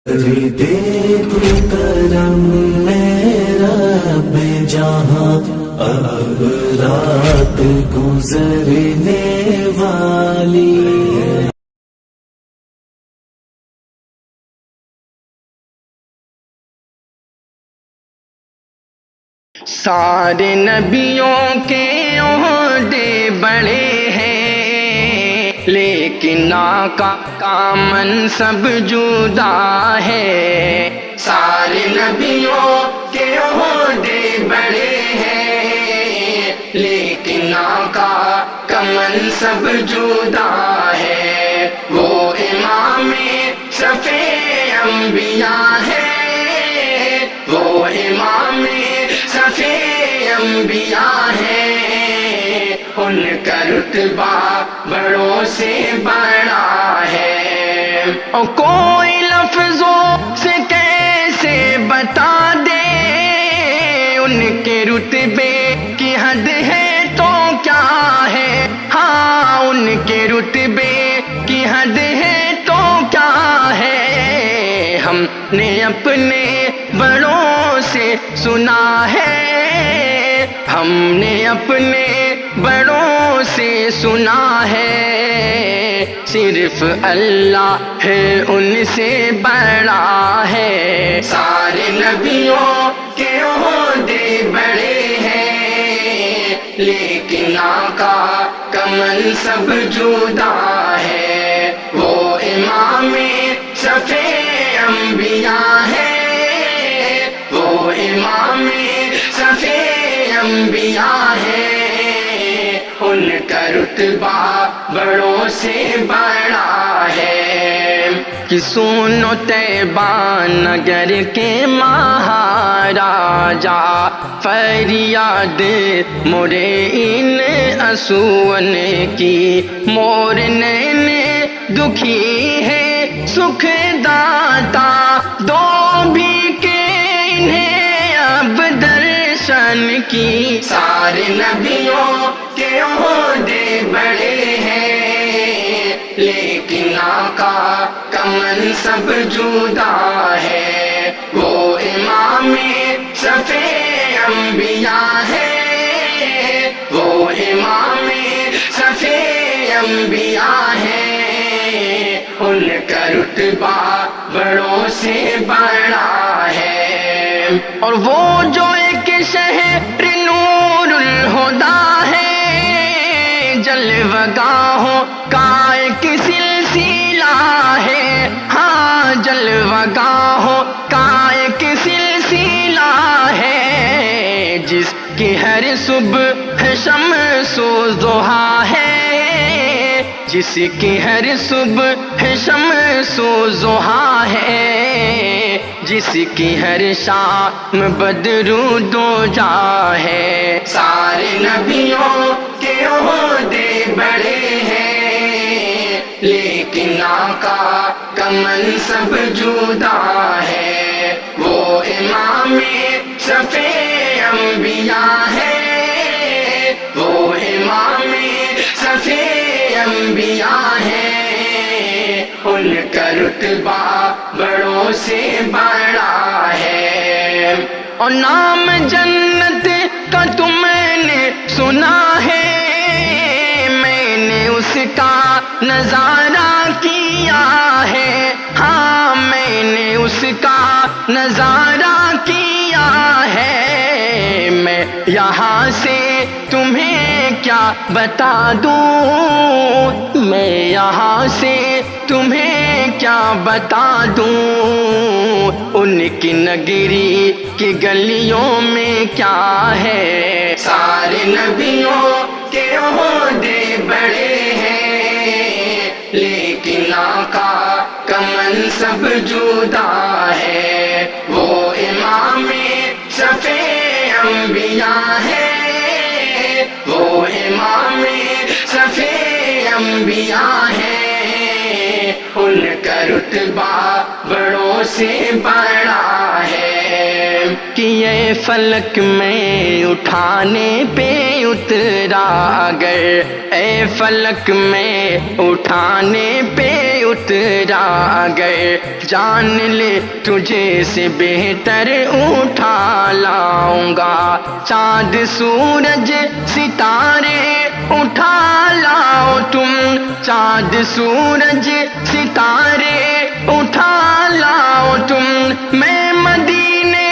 دے تو کرم میرا بے جہاں اب رات گزرنے والی ہے۔ سارے نبیوں کے عہدے بڑے ہیں، لیکن آقا کا منصب جدا ہے۔ سارے نبیوں کے عہدے بڑے ہیں، لیکن آقا کا منصب جدا ہے۔ وہ امام صفِ انبیاء ہے، وہ امام صفِ انبیاء ہے۔ ان کا رتبہ بڑوں سے بڑا ہے، اور کوئی لفظوں سے کیسے بتا دے ان کے رتبے کی حد ہے تو کیا ہے۔ ہاں ان کے رتبے کی حد ہے تو کیا ہے۔ ہم نے اپنے بڑوں سے سنا ہے، ہم نے اپنے بڑوں سے سنا ہے، صرف اللہ ہے ان سے بڑا ہے۔ سارے نبیوں کے عہدے بڑے ہیں، لیکن آقا کا منصب جدا ہے۔ وہ امام صفِ انبیاء ہے، وہ امام صفِ انبیاء ہے۔ ان کا رتبہ بڑوں سے بڑا ہے۔ کہ سنو طیبہ نگر کے مہاراجا، فریاد مرے ان اسون کی، مور نین دکھی ہے سکھ داتا، دو بھی کہ انہیں اب درشن کی۔ سارے نبیوں کے عہدے بڑے ہیں، لیکن آقا کا منصب جدا ہے۔ وہ امام صفِ انبیاء ہے، وہ امام صفِ انبیاء ہے۔ ان کا رتبہ بڑوں سے بڑا ہے، اور وہ جو ایک شہر نور الہدیٰ ہے، جلوہ گاہوں کا ایک سلسلہ ہے۔ ہاں جلوہ گاہوں کا ایک سلسلہ ہے، جس کی ہر صبح شمس و ضحیٰ ہے، جس کی ہر صبح شمس و ضحیٰ ہے، جس کی ہر شام بدر و دوجا ہے۔ سارے نبیوں کے عہدے بڑے ہیں، لیکن آقا کا منصب جدا ہے۔ وہ امام صفِ انبیاء ہے، وہ امام صفِ انبیاء ہے۔ ان کا رتبہ بڑوں سے بڑا ہے، اور نام جنت کا تم نے سنا ہے، میں نے اس کا نظارہ کیا ہے۔ ہاں میں نے اس کا نظارہ کیا ہے، میں یہاں سے تمہیں کیا بتا دوں، میں یہاں سے تمہیں کیا بتا دوں، ان کی نگری کی گلیوں میں کیا ہے۔ سارے نبیوں کے عہدے بڑے ہیں، لیکن آقا کا منصب جدا ہے۔ وہ امام صفِ انبیاء ہے، وہ امام صفِ انبیاء ہے۔ ان کا رتبہ بڑوں سے بڑا ہے، کہ یہ فلک میں اٹھانے پہ اترا اگر، اے فلک میں اٹھانے پہ اترا اگر جان لے تجھے سے بہتر اٹھا لاؤں گا، چاند سورج ستارے اٹھا لاؤ تم، چاند سورج ستارے اٹھا لاؤ تم، میں مدینے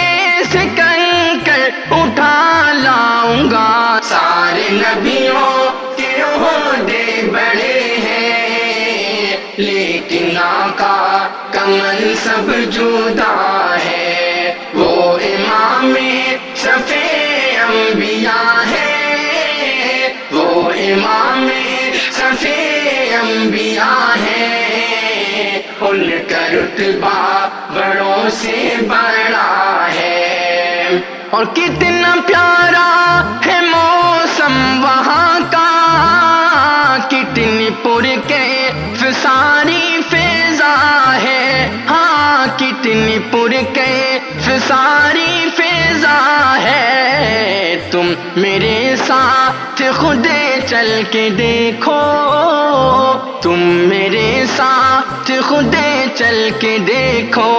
سے کنکر اٹھا لاؤں گا۔ سارے نبیوں کے عہدے بڑے ہیں لیکن آقا کا منصب جدا ہے، وہ امام صفِ انبیاء ہے، وہ امام صفِ انبیاء ہے، ان کا رتبہ بڑوں سے بڑا ہے۔ اور کتنا پیارا ہے موسم وہاں کا، کتنی پرکیف ساری فضا ہے، ہاں کتنی پرکیف ساری فضا ہے، تم میرے ساتھ خود چل کے دیکھو، تم میرے ساتھ خود چل کے دیکھو،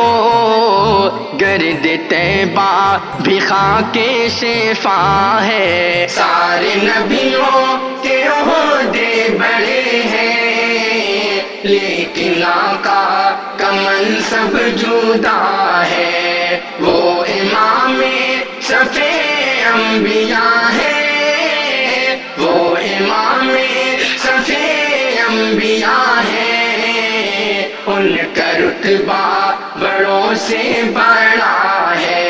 گرد طیبہ بھی خاک شفا ہے۔ سارے نبیوں کے عہدے بڑے ہیں لیکن آقا کا منصب جدا ہے، وہ امام صفِ انبیاء ہے، وہ امام صفِ انبیاء ہے، ان کا رتبہ بڑوں سے بڑا ہے۔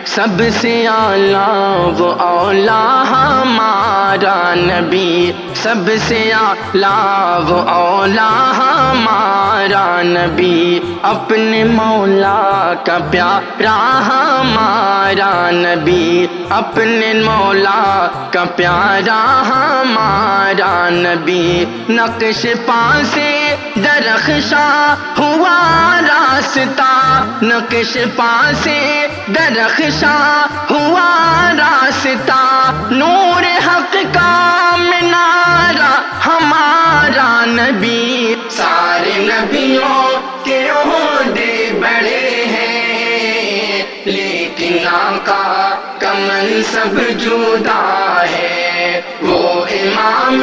سب سے اعلیٰ وہ اولا ہمارا نبی، سب سے اعلیٰ وہ اولا ہمارا نبی، اپنے مولا کا پیارا ہمارا نبی، اپنے مولا کا پیارا ہمارا نبی، نقش پا سے درخشاں ہوا راستہ، نقش پا سے درخشاں ہوا راستہ، نور حق کا منارہ ہمارا نبی۔ سارے نبیوں کے عہدے بڑے ہیں لیکن آقا کا منصب جدا ہے، وہ امام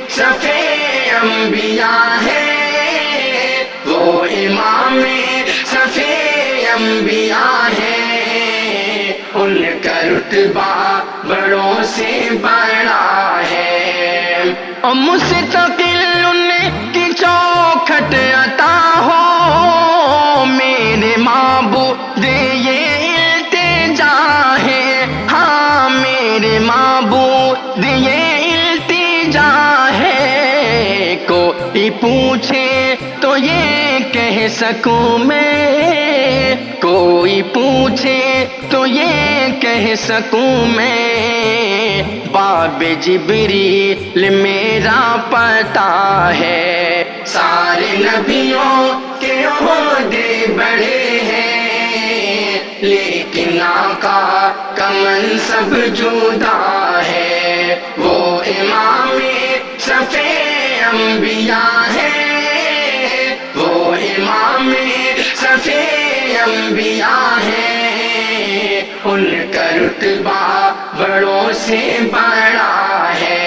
صفِ انبیاء ہے، وہ امام صفِ انبیاء ہے، ان کا رتبہ بڑوں سے بڑا ہے۔ اور مستقل ان کی چوکھٹ عطا ہو، میرے معبود یہ التجا ہے، ہاں میرے معبود یہ التجا ہے، کوئی پوچھے تو یہ کہہ سکوں میں، کوئی پوچھے تو یہ کہہ سکوں میں، باب جبریل میرا پتہ ہے۔ سارے نبیوں کے عہدے بڑے ہیں لیکن آقا کا منصب جدا ہے، وہ امام صفِ انبیاء ہے، وہ امام صفِ انبیاء ہے، ان کا رتبہ بڑوں سے بڑا ہے۔